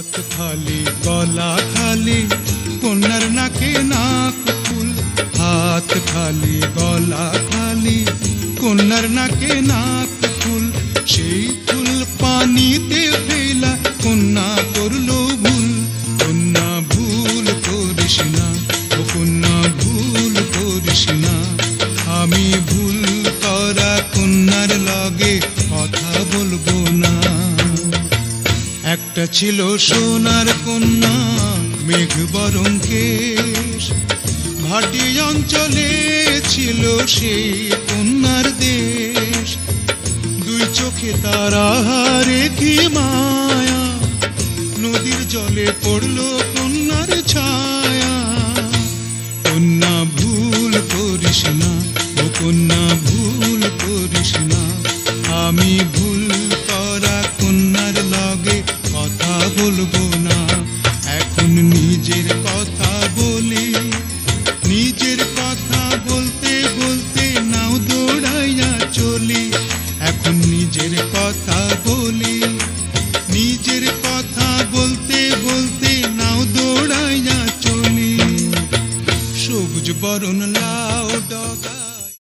হাত খালি গলা খালি কন্যার নাকে নাক ফুল, হাত খালি গলা খালি কন্যার নাকে নাক ফুল, সেই ফুল পানিতে ফেলা কন্যা করলো ভুল। কন্যা ভুল করিস না, ও কন্যা ভুল করিস না, আমি ভুল করা কন্যার লগে কথা বলবো না। একটা ছিল সোনার কন্যা মেঘ বরণ কেশ, ভাটি অঞ্চলে ছিল সেই কন্যার দেশ। দুই চোখে তারা রেখে মায়া, নদীর জলে পড়লো কন্যার ছায়া। কন্যা ভুল করিস না, ও কন্যা ভুল করিস না, আমি ভুল করা কন্যার লগে কথা বলবো না। এখন নিজের কথা বলি, নিজের কথা বলতে বলতে নাও দৌড়াইয়া চলি। এখন নিজের কথা বলি, নিজের কথা বলতে বলতে নাও দৌড়াইয়া চলি। সবুজ বরণ